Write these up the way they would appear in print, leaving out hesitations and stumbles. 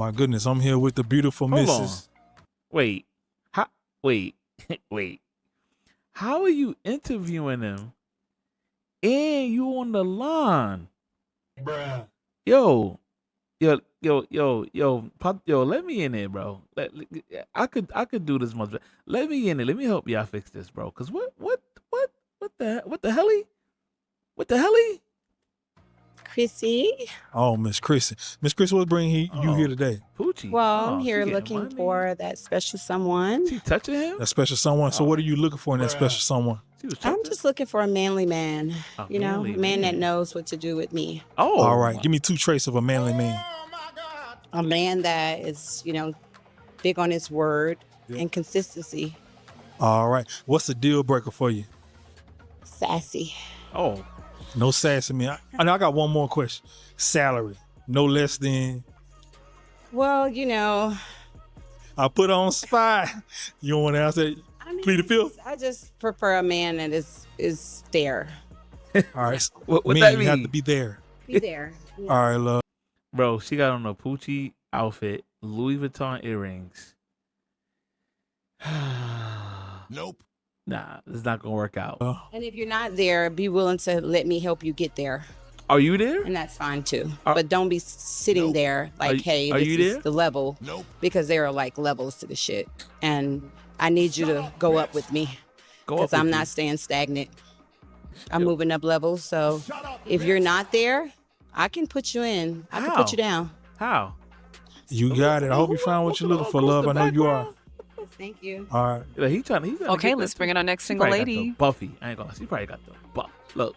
My goodness, I'm here with the beautiful Hold Mrs. Wait. How? Wait. Wait. How are you interviewing him and you on the line? Bruh. Yo, yo, let me in there, bro. I could do this much better. Let me in there. Let me help y'all fix this, bro. Cause what the helly? What the helly? Chrissy. Oh, Miss Chrissy. Miss Chrissy, what bringing you here today? Poochie. Well, I'm Oh, here she getting looking money. for that special someone. She touching him? That special someone. So what are you looking for in that special someone? She was I'm touching? just looking for a manly man. A You know, a manly man that man. knows what to do with me. Oh, All right. Give me 2 traits of a manly man. A man that is, big on his word and consistency. All right. What's the deal breaker for you? Sassy. Oh, No sassy man. I got one more question. Salary. No less than. Well, I put on spot. You don't want to answer? Plead the fifth? I just prefer a man that is there. All right. What Men, that you mean? have to be there. Be there. Yeah. All right, love. Bro, she got on a Poochie outfit, Louis Vuitton earrings. Nope. Nah, it's not gonna work out. And if you're not there, be willing to let me help you get there. Are you there? And that's fine too. But don't be sitting there like, hey, are this you is there? the level. Nope. Because there are like levels to the shit. And I need you to go up with me. Go up Because with I'm you. not staying stagnant. I'm moving up levels. So if you're not there, I can put you in. I can put you down. How? You got it. I hope you find what you're looking for, love. I know you are. Thank you. All right. Yeah, he trying to Okay, get let's that bring too. in our next She single probably got lady. the Buffy. I ain't gonna lie. She probably got the buff. Look.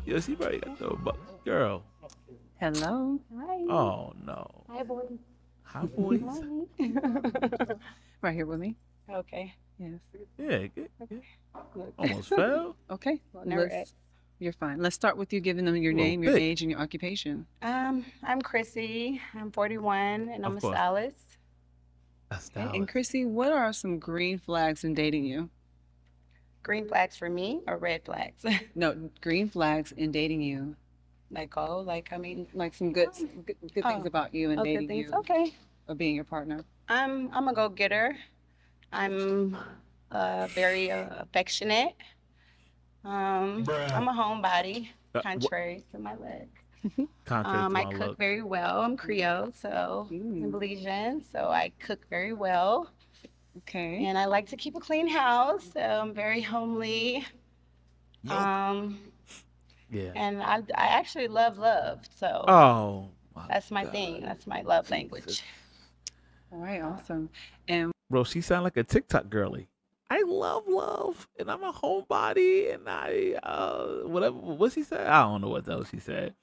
Yo, she probably got the buff. Girl. Hello. Hi. Oh, no. Hi, boys. Hi, boys. Right here with me. Okay. Yes. Yeah, almost fell. Okay. Never You're fine. Let's start with you giving them your Little name, your thick. age, and your occupation. I'm Chrissy. I'm 41 and I'm Of a course. stylist. That's Okay. And Chrissy, what are some green flags in dating you? Green flags for me or red flags? No, green flags in dating you. Like Some good things about you and okay, dating things. you Okay. or being your partner. I'm a go-getter. I'm very affectionate. I'm a homebody, contrary to my look. Contrary to I my cook look. very well. I'm Creole, so I'm Belizean, so I cook very well. Okay. And I like to keep a clean house, so I'm very homely. Yeah. And I actually love, so Oh. that's my thing. That's my love language. All right. Awesome. And Bro, she sound like a TikTok girly. I love, and I'm a homebody, and I whatever. What she said? I don't know what else she said.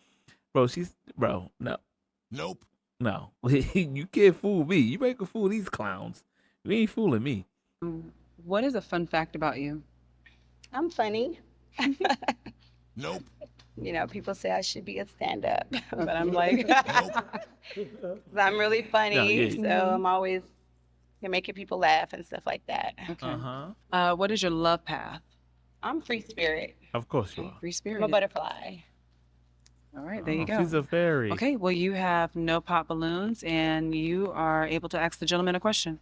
Bro, no. Nope. No, you can't fool me. You make fool these clowns. You ain't fooling me. what is a fun fact about you? I'm funny. Nope. People say I should be a stand-up, but I'm like, I'm really funny, Yeah. so I'm always making people laugh and stuff like that. Okay. Uh-huh. What is your love path? I'm free spirit. Of course you Okay, are. free I'm spirit. a butterfly. All right, there you Oh, go. She's a fairy. Okay, well, you have no pop balloons, and you are able to ask the gentleman a question.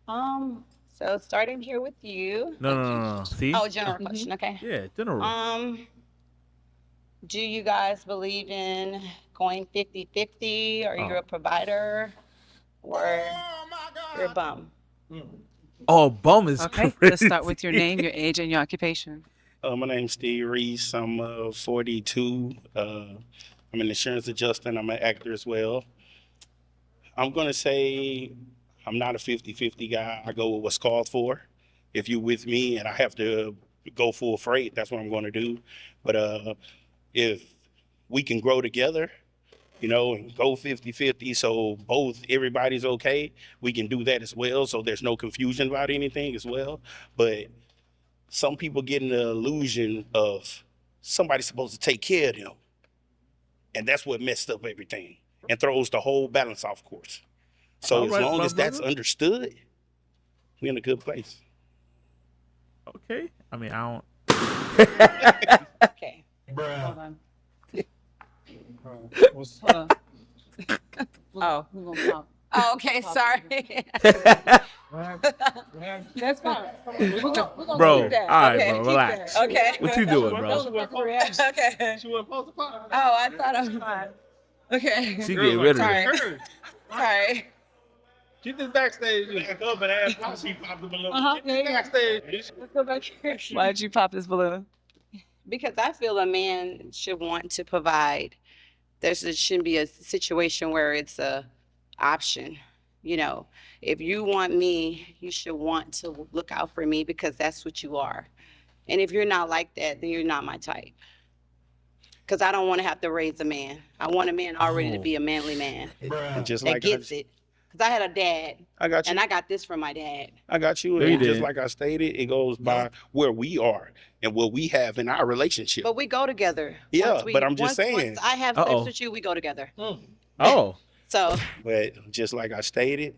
So starting here with you. No. See? Oh, general question. Okay. Yeah, general. Do you guys believe in going 50-50? Are you a provider or you're a bum? Oh, bum is Okay, crazy. let's start with your name, your age, and your occupation. My name's Steve Reese. I'm 42. I'm an insurance adjuster and I'm an actor as well. I'm going to say I'm not a 50-50 guy. I go with what's called for. If you're with me and I have to go full freight, that's what I'm going to do. But if we can grow together, and go 50-50 so everybody's okay, we can do that as well. So there's no confusion about anything as well. But some people get in the illusion of somebody's supposed to take care of them. And that's what messed up everything and throws the whole balance off course. So as long as that's understood, we're in a good place. Okay. I mean, I don't. Okay. Hold on. What's Hold on. Oh. We're gonna pop. Oh, okay, sorry. That's fine. We're gonna Bro, keep that. all right, Okay, bro, keep relax. that. Okay. What you doing, bro? Okay. she wasn't supposed to pop. Oh, I thought I was fine. Okay. She get rid of it. Sorry. Sorry. Get this backstage. Back up and ask how she popped the balloon. Uh-huh. Get this backstage. Let's go back here. Why did you pop this balloon? Because I feel a man should want to provide. There shouldn't be a situation where it's a option. You know, if you want me, you should want to look out for me because that's what you are. And if you're not like that, then you're not my type. Because I don't want to have to raise a man. I want a man already to be a manly man And just that like gets it. Because I had a dad, I got you. and I got this from my dad. I got you. No, you And just didn't. like I stated, it goes by where we are and what we have in our relationship. But we go together. Yeah, Once but I'm just saying. Once I have Uh-oh. sex with you, we go together. Oh, So But just like I stated,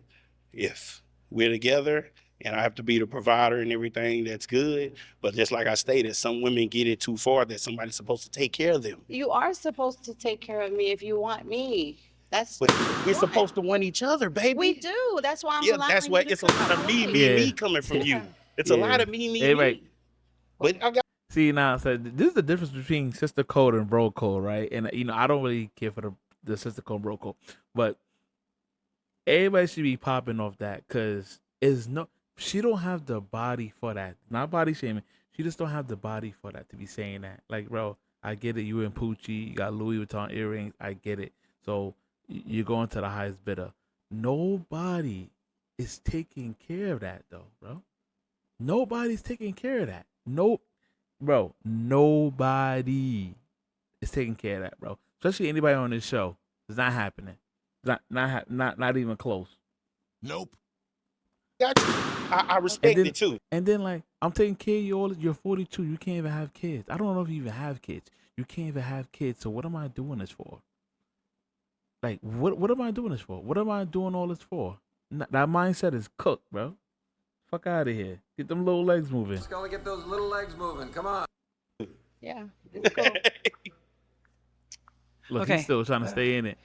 if we're together and I have to be the provider and everything, that's good. But just like I stated, some women get it too far that somebody's supposed to take care of them. you are supposed to take care of me if you want me. That's But we're Why? supposed to want each other, baby. we do. That's why I'm Yeah, allowing that's you why to it's a come lot of me, away. me, Yeah. me coming from you. It's a Yeah. lot of me, Hey, right. me. But I got see now, so this is the difference between sister code and bro code, right? And you know, I don't really care for the sister code, bro code, but everybody should be popping off that because she don't have the body for that. Not body shaming. She just don't have the body for that to be saying that. Like, bro, I get it. You and Poochie, you got Louis Vuitton earrings. I get it. So you're going to the highest bidder. Nobody is taking care of that though, bro. Nobody's taking care of that. Nope, bro. Nobody is taking care of that, bro. Especially anybody on this show. It's not happening. It's not even close. Nope. you. I respect then- it too. And then like I'm taking care of you all. You're 42. You can't even have kids. I don't know if you even have kids. You can't even have kids. So what am I doing this for? Like what am I doing this for? What am I doing all this for? That mindset is cooked, bro. Fuck out of here. Get them little legs moving. Just gonna get those little legs moving. Come on. Yeah, it's cool. Look, Okay. he's still trying to stay in it.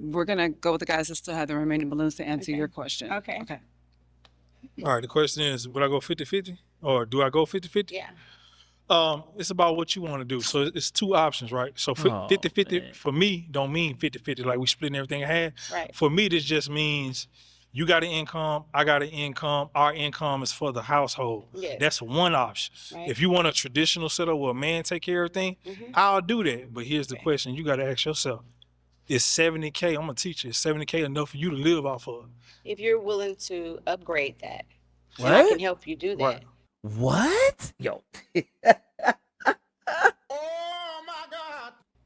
We're gonna go with the guys that still have the remaining balloons to answer your question. Okay. Okay. All right. The question is, would I go 50-50 or do I go 50-50? Yeah. It's about what you want to do. So it's two options, right? So Oh, 50-50 man. for me don't mean 50-50 like we splitting everything in half. Right. For me, this just means you got an income, I got an income. Our income is for the household. Yes. That's one option. Right. If you want a traditional setup where a man take care of everything, Mhm. I'll do that. But here's the Okay. question: you got to ask yourself: is 70K? I'm gonna teach you. Is 70K enough for you to live off of? If you're willing to upgrade that, and What? I can help you do that. Right. What? Yo.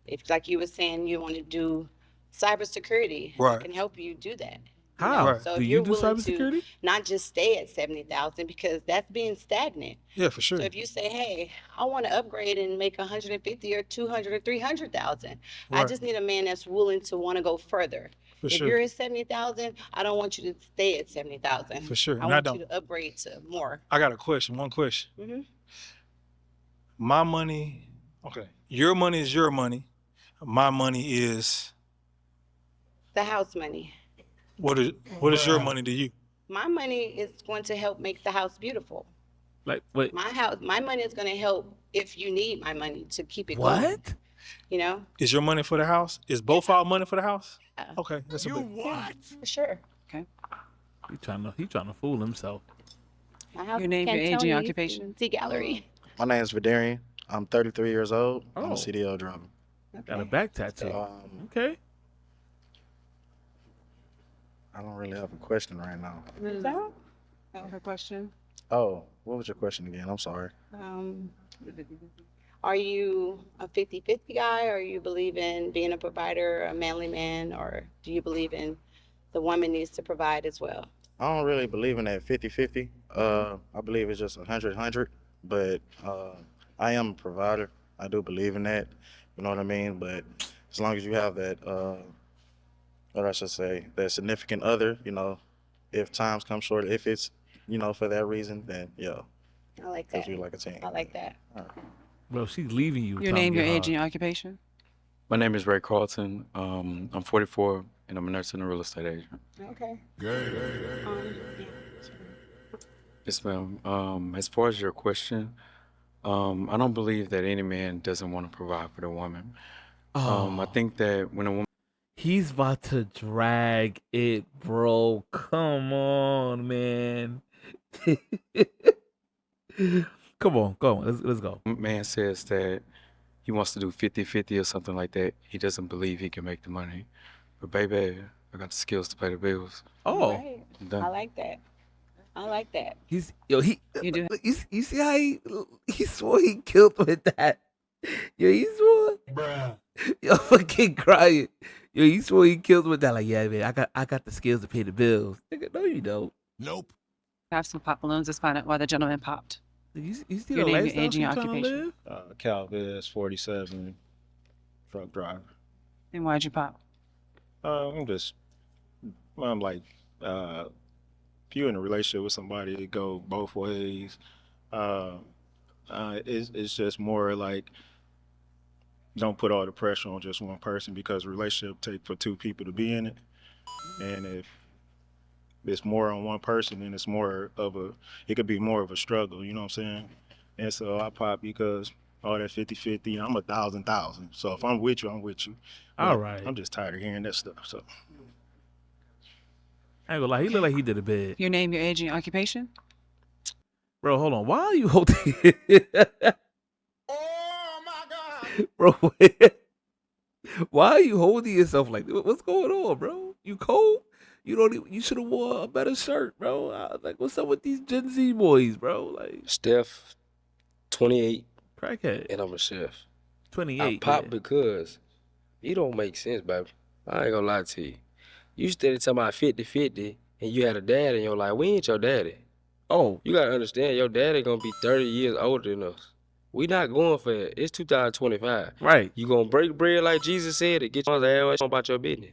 If, like you were saying, you want to do cybersecurity, I Right. can help you do that. How? Right. So Do if you you're do willing cybersecurity? to not just stay at 70,000 because that's being stagnant. Yeah, for sure. So if you say, hey, I want to upgrade and make 150 or 200 or 300,000, I Right. just need a man that's willing to want to go further. For If sure. you're at 70,000, I don't want you to stay at 70,000. For sure. I And I want don't. you to upgrade to more. I got a question. One question. Mhm. My money. Okay. Your money is your money. My money is The house money. what is your money to you? My money is going to help make the house beautiful. Like wait. My money is going to help if you need my money to keep it going. What? You know, Is your money for the house? Is both our money for the house? Yeah. Okay, that's a bit. for sure. He trying to fool himself. My house Your name, is your age, and Cantoni's occupation? Tea Gallery. My name is Vidarian. I'm 33 years old. I'm Oh. a CDL driver. Got a back tattoo. Okay. I don't really have a question right now. So, Her question. Oh, what was your question again? I'm sorry. are you a 50-50 guy, or you believe in being a provider, a manly man, or do you believe in the woman needs to provide as well? I don't really believe in that 50-50. I believe it's just 100-100, but I am a provider. I do believe in that. You know what I mean? But as long as you have that, what I should say, that significant other, you know, if times come short, if it's, you know, for that reason, then yeah, I like because that. we like a team. I like that. Bro, she's leaving you. Your Tom name, your Gerhard. age, and your occupation. My name is Ray Carlton. I'm 44 and I'm a nurse and a real estate agent. Okay. Yes, ma'am. As far as your question, I don't believe that any man doesn't want to provide for the woman. I think that when a woman He's about to drag it, bro. Come on, man. Come on, go on. Let's go. man says that he wants to do 50-50 or something like that, he doesn't believe he can make the money. But baby, I got the skills to pay the bills. Oh, Right. I'm done. I like that. I like that. he You do. you see how he swore he killed with that. Yo, he swore. Bruh. Yo, fucking crying. Yo, he swore he killed with that. Like, yeah, man, I got the skills to pay the bills. Nigga, no, you don't. Nope. Have some pop balloons. Let's find out why the gentleman popped. You see Your the name, your lifestyle age, and your she trying to occupation. live? Calviz, 47, truck driver. And why'd you pop? I'm like, if you're in a relationship with somebody, it go both ways. It's just more like, don't put all the pressure on just one person because a relationship take for two people to be in it. And if it's more on one person, then it could be more of a struggle, you know what I'm saying? And so I pop because all that 50-50, I'm 1,000. So if I'm with you, I'm with you. All But right. I'm just tired of hearing that stuff. So I ain't gonna lie, he look like he did a bid. Your name, your age, and your occupation. Bro, hold on. Why are you holding? Oh my God. Bro, why are you holding yourself like that? What's going on, bro? You cold? You don't even, you should have wore a better shirt, bro. Like, what's up with these Gen Z boys, bro? Like, Steph, 28, crackhead. and I'm a chef. 28. I pop yeah. because you don't make sense, baby. I ain't gonna lie to you. You steady talking about 50-50, and you had a dad in your life. We ain't your daddy. Oh, You gotta understand, your daddy gonna be 30 years older than us. We not going for it. It's 2025. right. You gonna break bread like Jesus said and get your ass about your business.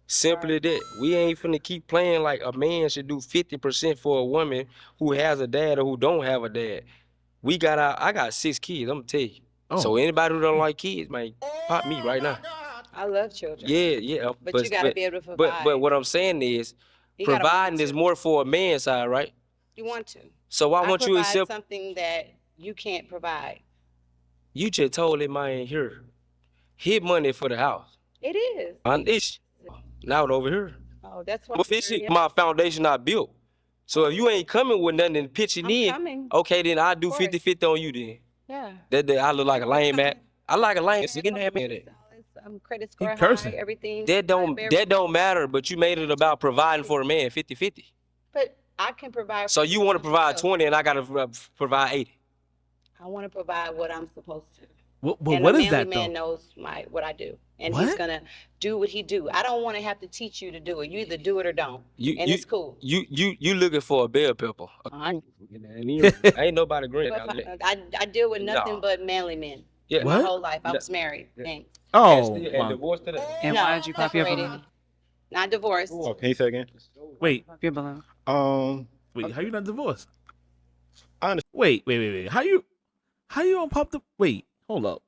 Simply that. We ain't finna keep playing like a man should do 50% for a woman who has a dad or who don't have a dad. I got 6 kids, I'm gonna tell you. Oh. So anybody who don't like kids, man, pop me right now. I love children. Yeah. But you gotta be able to provide. But what I'm saying is, You gotta want providing is to. more for a man's side, right? You want to. So why I won't you provide accept? something that you can't provide. You just told that man here, his money for the house. It is. On this, now it over here. Oh, that's why. But this shit, my foundation not built. So if you ain't coming with nothing and pitching I'm in, coming. okay, then I do Of course. 50-50 on you then. Yeah. That I look like a lame man. I like a lame man. That. Credit score cursing. high, everything. That don't matter, but you made it about providing for a man 50-50. But I can provide. So you want to provide 20 and I got to provide 80. I want to provide what I'm supposed to. What And what a is manly that man though? knows what I do, and he's What? gonna do what he do. I don't want to have to teach you to do it. You either do it or don't, and it's cool. You looking for a bell pepper. I, Ain't nobody green but out there. I deal with nothing No. but manly men. Yeah. My What? whole life, I No. was married. Thanks. Oh, And my- divorced today. And No, why'd you pop your separated. balloon? Not divorced. oh, can you say again? wait, Pop your balloon. wait. How you not divorced? I understand. Wait. How you on pop the? Wait, hold up.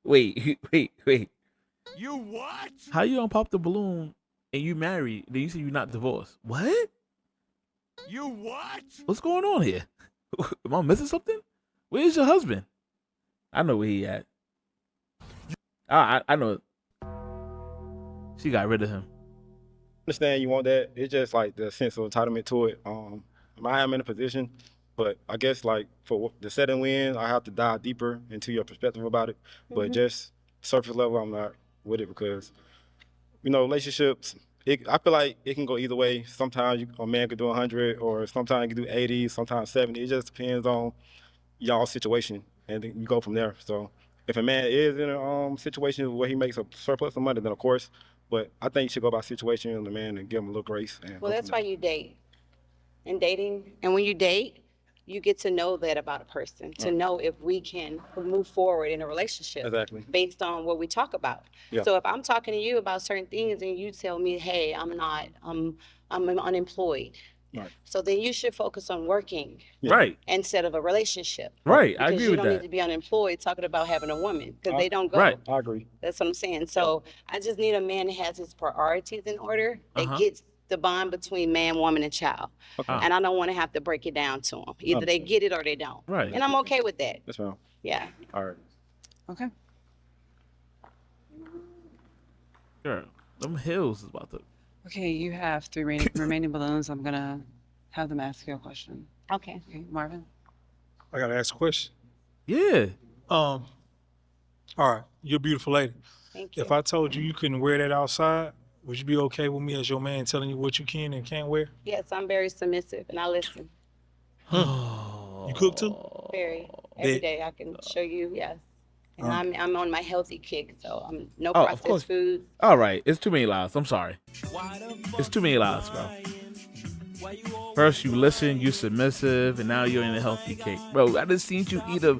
wait. You what? How you on pop the balloon and you married? Then you say you're not divorced. What? You what? What's going on here? Am I missing something? Where's your husband? I know where he at. I know. She got rid of him. Understand you want that. It's just like the sense of entitlement to it. I am in a position, but I guess like for the setting win, I have to dive deeper into your perspective about it. But just surface level, I'm not with it because, relationships. I feel like it can go either way. Sometimes a man could do 100, or sometimes you can do 80, sometimes 70. It just depends on y'all's situation, and then you go from there. So if a man is in a situation where he makes a surplus of money, then of course. But I think you should go by situation and the man and give him a little grace. And Well, go that's from why there. you date. And dating, and when you date, you get to know that about a person, to know if we can move forward in a relationship Exactly. based on what we talk about. Yeah. So if I'm talking to you about certain things and you tell me, hey, I'm unemployed, Right. So then you should focus on working Yeah. Right. instead of a relationship. Right. I Because agree you with don't need that. to be unemployed talking about having a woman because they don't go. Right. I agree. That's what I'm saying. So I just need a man that has his priorities in order, that gets the bond between man, woman, and child. Okay. And I don't want to have to break it down to them. Either they get it or they don't. Right. And I'm okay with that. Yes, ma'am. Yeah. All right. Okay. Girl, them hills is about to. Okay, you have 3 remaining balloons. I'm gonna have them ask you a question. Okay. Okay, Marvin. I gotta ask a question. Yeah. All right, you're a beautiful lady. Thank you. If I told you you couldn't wear that outside, would you be okay with me as your man telling you what you can and can't wear? Yes, I'm very submissive and I listen. You cook too? Very. Every That- day I can show you, yes. And I'm on my healthy kick, so I'm no Oh, of course. processed foods. All right. It's too many lies. I'm sorry. It's too many lies, bro. First you listen, you submissive, and now you're in a healthy cake. Bro, I just seen you eat a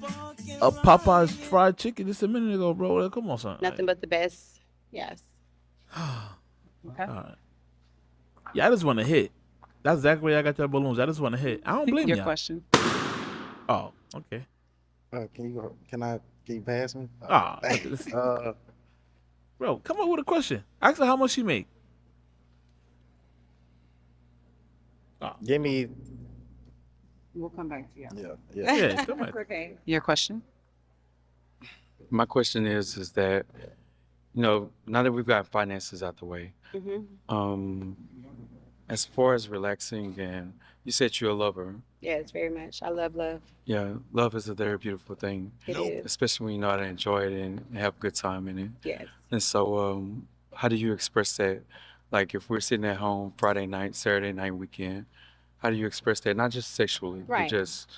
Popeye's fried chicken just a minute ago, bro. Like, come on, son. Nothing but the best. Yes. Okay. All right. Yeah, I just want to hit. That's exactly why I got your balloons. I just want to hit. I don't blame Your you. question. Oh, okay. Can you pass me? Ah, Uh, bro, come up with a question. Ask her how much she make. give me. We'll come back to you. Yeah. Yeah, come on. Okay. Your question. My question is that, now that we've got finances out the way, Mm-hmm. as far as relaxing, and you said you're a lover. Yes, very much. I love love. Yeah, love is a very beautiful thing, It is. especially when you know how to enjoy it and have a good time in it. Yes. And so, how do you express that? Like, if we're sitting at home Friday night, Saturday night, weekend, how do you express that? Not just sexually, Right. but just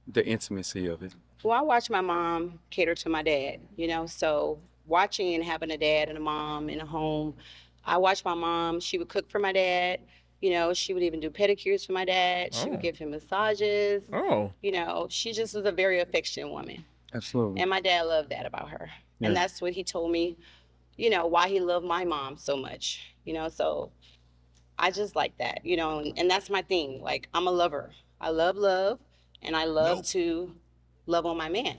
the intimacy of it. Well, I watch my mom cater to my dad, so watching and having a dad and a mom in a home, I watched my mom. She would cook for my dad. She would even do pedicures for my dad. She Oh. would give him massages. Oh. She just was a very affectionate woman. Absolutely. And my dad loved that about her. Yeah. And that's what he told me, why he loved my mom so much, so I just like that, and that's my thing. Like, I'm a lover. I love love, and I love to love on my man.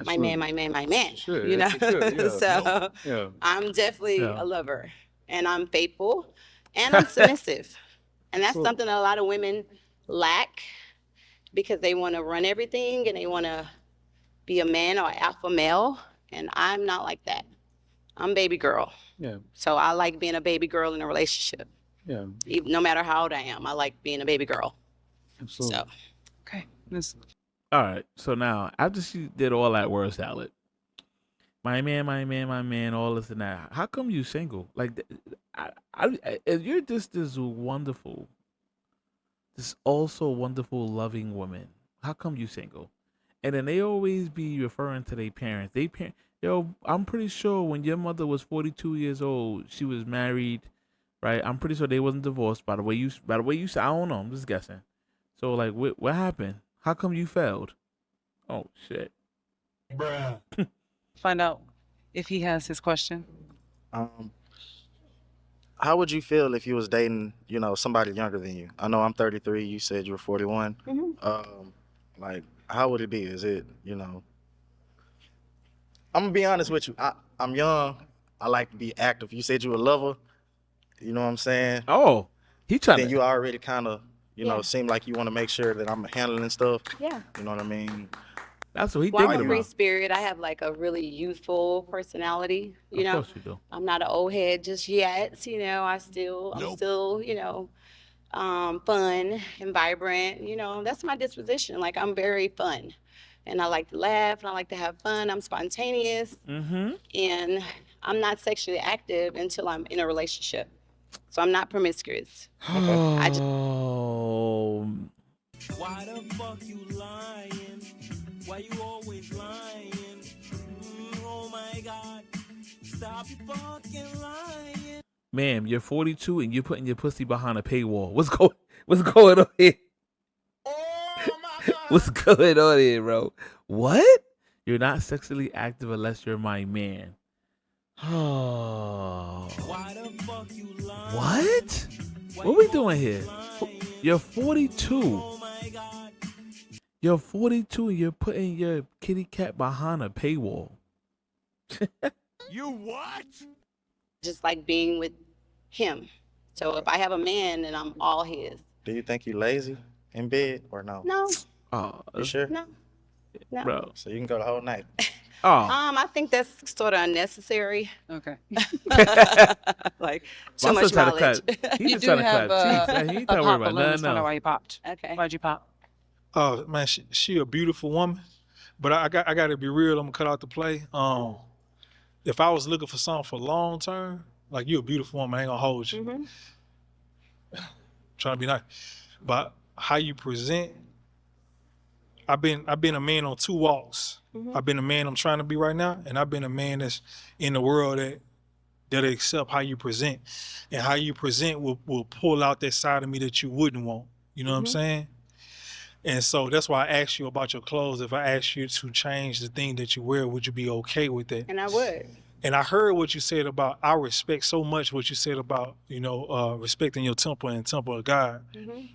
My man, my man, my man. Sure, You know? that's good, yeah. So Yeah. I'm definitely Yeah. a lover, and I'm faithful, and I'm submissive. And that's Cool. something that a lot of women lack because they want to run everything and they want to be a man or alpha male. And I'm not like that. I'm baby girl. Yeah. So I like being a baby girl in a relationship. Yeah. Even, no matter how old I am, I like being a baby girl. Absolutely. So Okay. Miss. All right. So now, after she did all that word salad, my man, my man, my man, all this and that. How come you single? Like, if you're just this wonderful, this also wonderful, loving woman, how come you single? And then they always be referring to their parents. I'm pretty sure when your mother was 42 years old, she was married, right? I'm pretty sure they wasn't divorced. By the way you said, I don't know. I'm just guessing. So like, what happened? How come you failed? Oh shit. Bruh. Find out if he has his question. How would you feel if you was dating, somebody younger than you? I know I'm 33. You said you were 41. Like, how would it be? Is it, I'm gonna be honest with you. I'm young. I like to be active. You said you a lover. You know what I'm saying? Oh, he trying Then to. you already kind of, Yeah. seem like you want to make sure that I'm handling stuff. yeah. You know what I mean? That's what he Well, I'm thinking a free about. spirit. I have like a really youthful personality, Of course you do. I'm not an old head just yet, I'm still, fun and vibrant, that's my disposition. Like, I'm very fun and I like to laugh and I like to have fun. I'm spontaneous Mm-hmm. and I'm not sexually active until I'm in a relationship. So I'm not promiscuous. I just- Oh, Why the fuck you lying? Why you always lying? Oh my god. Stop you fucking lying. ma'am, you're 42 and you're putting your pussy behind a paywall. What's going on here? Oh my god. What's going on here, bro? What? You're not sexually active unless you're my man. Oh. Why the fuck you lying? What? Why What we you doing always here? lying? You're 42. You're 42 and you're putting your kitty cat behind a paywall. You what? Just like being with him. So if I have a man, then I'm all his. Do you think you lazy in bed or no? No, Oh, You sure? no, no. bro. So you can go the whole night. Oh, I think that's sort of unnecessary. Okay. Like my too much sister had a knowledge. cut. He You just do trying to have clap cheeks. He ain't a trying to worry pop about balloon. nothing Find out else. why you popped. Okay. Why'd you pop? Oh man, she a beautiful woman, but I got to be real. I'm gonna cut out the play. If I was looking for something for long term, like you a beautiful woman, I ain't gonna hold you. Hmm. Trying to be nice, but how you present. I've been a man on two walks. Mhm. I've been a man I'm trying to be right now, and I've been a man that's in the world that accept how you present, and how you present will pull out that side of me that you wouldn't want. You know what I'm Mhm. saying? And so that's why I asked you about your clothes. If I asked you to change the thing that you wear, would you be okay with that? And I would. And I heard what you said about, I respect so much what you said about, respecting your temple and temple of God. Hmm.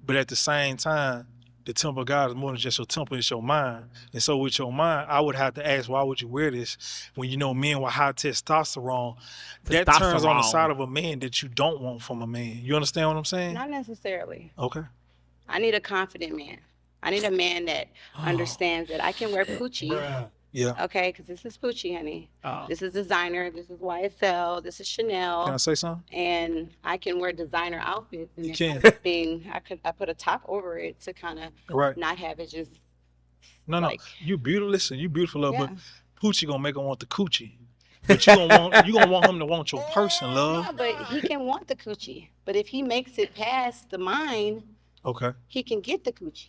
But at the same time, the temple of God is more than just your temple, it's your mind. And so with your mind, I would have to ask, why would you wear this when you know men with high testosterone, that turns on the side of a man that you don't want from a man. You understand what I'm saying? Not necessarily. Okay. I need a confident man. I need a man that understands that I can wear Poochie. Yeah. Okay, because this is Poochie, honey. Oh. This is designer. This is YSL. This is Chanel. Can I say something? And I can wear designer outfits. And You if can. I'm being, I put a top over it to kind of Right. not have it just. No. like- You beautiful. Listen, you beautiful, love, Yeah. but Poochie gonna make him want the coochie. But you gonna want him to want your person, love. Yeah, but he can want the coochie. But if he makes it past the mind, Okay. he can get the coochie.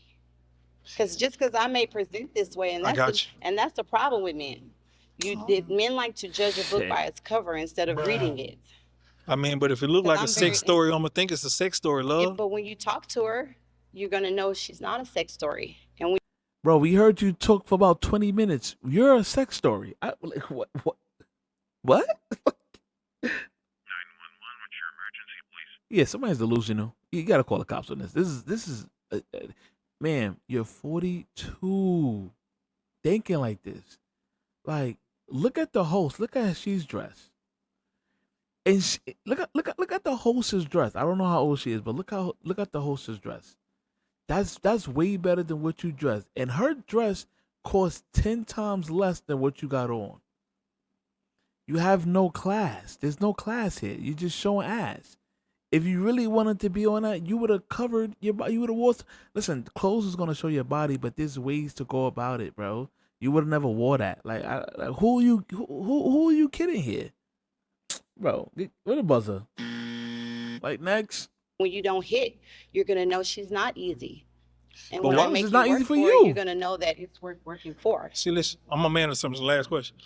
Because I may present this way, and I that's got the, you. and that's the problem with men. Men like to judge a book Shit. by its cover instead of reading it. I mean, but if it look 'Cause like a I'm sex very- story, I'm gonna think it's a sex story, love. But when you talk to her, you're gonna know she's not a sex story. And Bro, we heard you talk for about 20 minutes. You're a sex story. Like, what? What? 911, what's your emergency, please? Yeah, somebody's delusional. You gotta call the cops on this. This is, man. You're 42, thinking like this. Like, look at the host. Look at how she's dressed. And look at the hostess dress. I don't know how old she is, but look at the hostess dress. That's way better than what you dress. And her dress costs 10 times less than what you got on. You have no class. There's no class here. You're just showing ass. If you really wanted to be on that, you would have covered your body. You would have wore. Listen, clothes is gonna show your body, but there's ways to go about it, bro. You would have never wore that. Like, who are you kidding here, bro? What a buzzer. Like, next. when you don't hit, you're gonna know she's not easy. And But when why I is make it you not work easy for it, you? you're gonna know that it's worth working for. See, listen, I'm a man of something. Last question.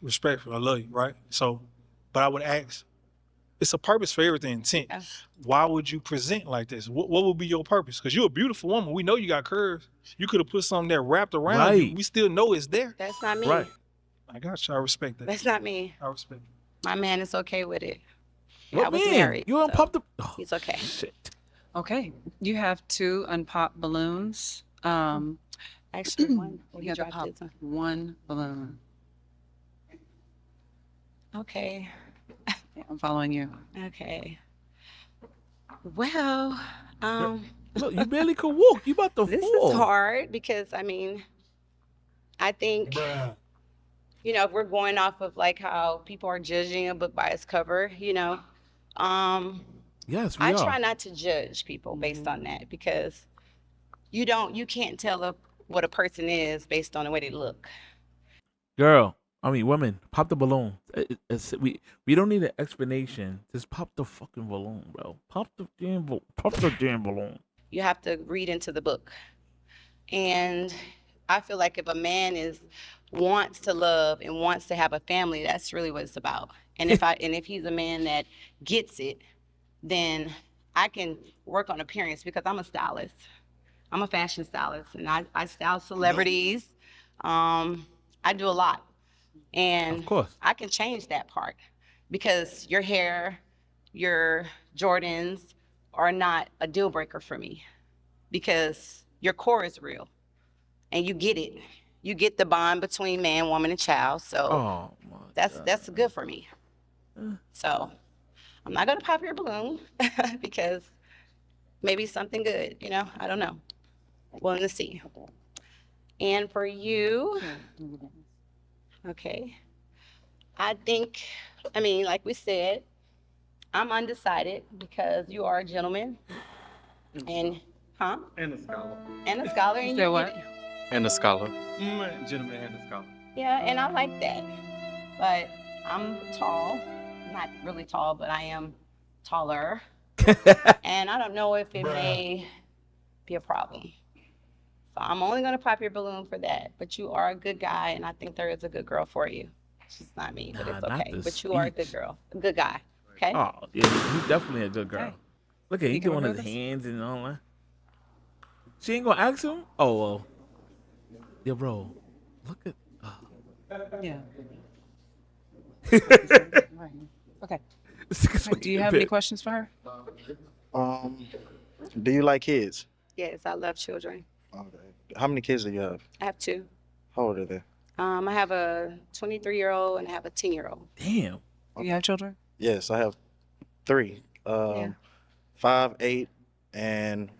Respectful, I love you, right? So, but I would ask, it's a purpose for everything, intent. Yeah. Why would you present like this? What would be your purpose? Because you're a beautiful woman. We know you got curves. You could have put something that wrapped around you. Right. We still know it's there. That's not me. Right. I got you. I respect that. That's not me. I respect it. My man is okay with it. What I was man? married. You don't so pop the. Oh, He's okay. shit. Okay. You have 2 unpopped balloons. Actually, one. You He have to dropped pop his one. 1 balloon. Okay. Yeah, I'm following you. Okay. Well, Look, you barely could walk. You about to this fall. is hard because I think if we're going off of like how people are judging a book by its cover, Yes, we I are. try not to judge people based on that because you can't tell what a person is based on the way they look. Women, pop the balloon. We don't need an explanation. Just pop the fucking balloon, bro. Pop the damn balloon. You have to read into the book. And I feel like if a man wants to love and wants to have a family, that's really what it's about. And if he's a man that gets it, then I can work on appearance because I'm a stylist. I'm a fashion stylist and I style celebrities. I do a lot. And Of course. I can change that part because your hair, your Jordans, are not a deal breaker for me because your core is real and you get it. You get the bond between man, woman, and child. So Oh my that's good for me. Uh. So I'm not gonna pop your balloon because maybe something good, I don't know. Willing to see. And for you, okay, like we said, I'm undecided because you are a gentleman and, huh? And a scholar. And a scholar. You And said you what? get it. And a scholar. Gentleman and a scholar. Yeah, and I like that. But I'm tall, not really tall, but I am taller. And I don't know if it may be a problem. So I'm only going to pop your balloon for that. But you are a good guy, and I think there is a good girl for you. She's not me, but it's not okay. the But you are a good speech. girl, a good guy. Okay? Oh, yeah, he's definitely a good girl. Okay. Look at he You can doing his remove this? hands and all that. She ain't gonna ask him? Oh, well. Yeah, bro. Look at. Yeah. Right. Okay. Do you have any questions for her? Do you like kids? Yes, I love children. Okay. How many kids do you have? I have two. How old are they? I have a 23-year-old and I have a 10-year-old. Damn. Do you have children? Yes, I have 3. Yeah. 5, 8, and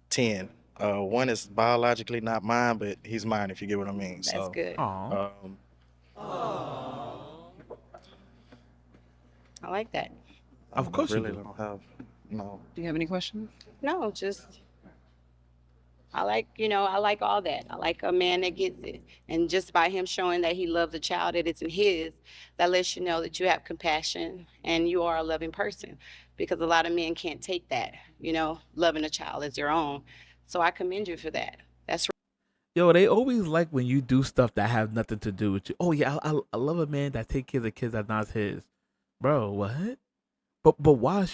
10. One is biologically not mine, but he's mine if you get what I mean. That's So, good. Aw. I like that. Of course you really do. don't have no. Do you have any questions? No, just I like all that. I like a man that gets it. And just by him showing that he loves a child that isn't his, that lets you know that you have compassion and you are a loving person. Because a lot of men can't take that, loving a child as their own. So I commend you for that. That's Yo, they always like when you do stuff that have nothing to do with you. Oh yeah, I love a man that take care of kids that's not his. Bro, what? But why?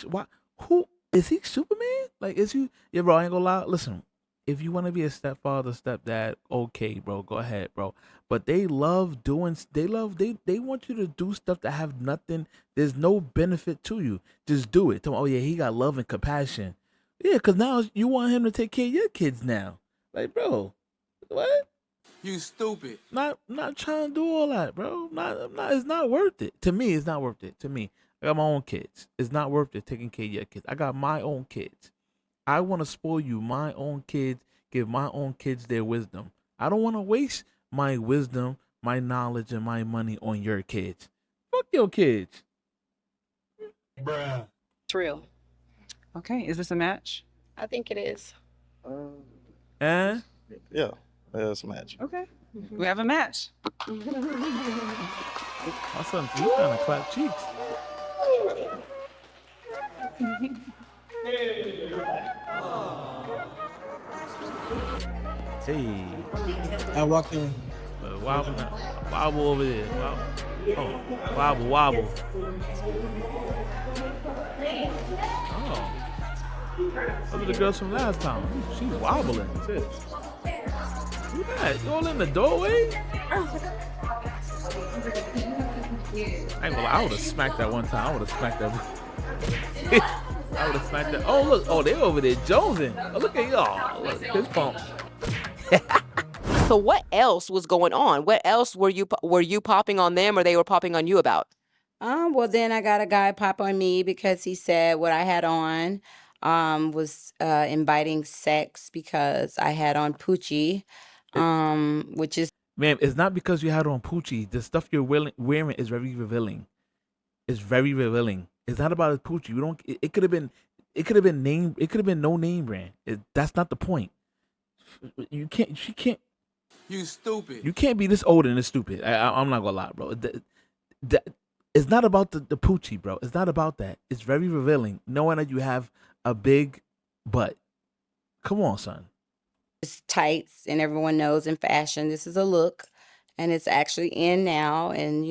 Who is he? Superman? Like, is you? Yeah, bro. I ain't gonna lie. Listen, if you want to be a stepfather, stepdad, okay, bro, go ahead, bro. But they love doing. They want you to do stuff that have nothing. There's no benefit to you. Just do it. Tell 'em, oh yeah, he got love and compassion. Yeah, cause now you want him to take care of your kids now. Like, bro, what? You stupid. Not trying to do all that, bro. Not. It's not worth it. To me, it's not worth it. To me, I got my own kids. It's not worth it taking care of your kids. I got my own kids. I want to spoil you, my own kids. Give my own kids their wisdom. I don't want to waste my wisdom, my knowledge, and my money on your kids. Fuck your kids. Bruh. real. Okay. Is this a match? I think it is. Eh? Yeah, that's a match. Okay. We have a match. My son, you trying to clap cheeks. Hey. I walked in. Wobble over there. Wobble. Oh. Those are the girls from last time. She's wobbling. Shit. Who that? You all in the doorway? I ain't gonna lie, I would have smacked that one time. I would have smacked that. Oh, look. Oh, they over there jonesing. Oh, look at y'all. Look, his pump. So what else was going on? What else were you popping on them, or they were popping on you about? Well, then I got a guy pop on me because he said what I had on was inviting sex because I had on Poochie, which is Man, it's not because you had on Poochie. The stuff you're wearing is very revealing. It's very revealing. It's not about a Poochie. We don't. It could have been. It could have been name. It could have been no name brand. That's not the point. You can't. She can't. You stupid. You can't be this old and this stupid. I'm not gonna lie, bro. It's not about the Poochie, bro. It's not about that. It's very revealing, knowing that you have a big butt. Come on, son. tights, and everyone knows in fashion this is a look, and it's actually in now. And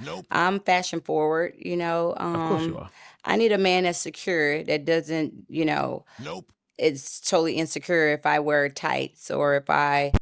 Nope. I'm fashion forward. Of course you are. I need a man that's secure, that doesn't, Nope. it's totally insecure if I wear tights or if I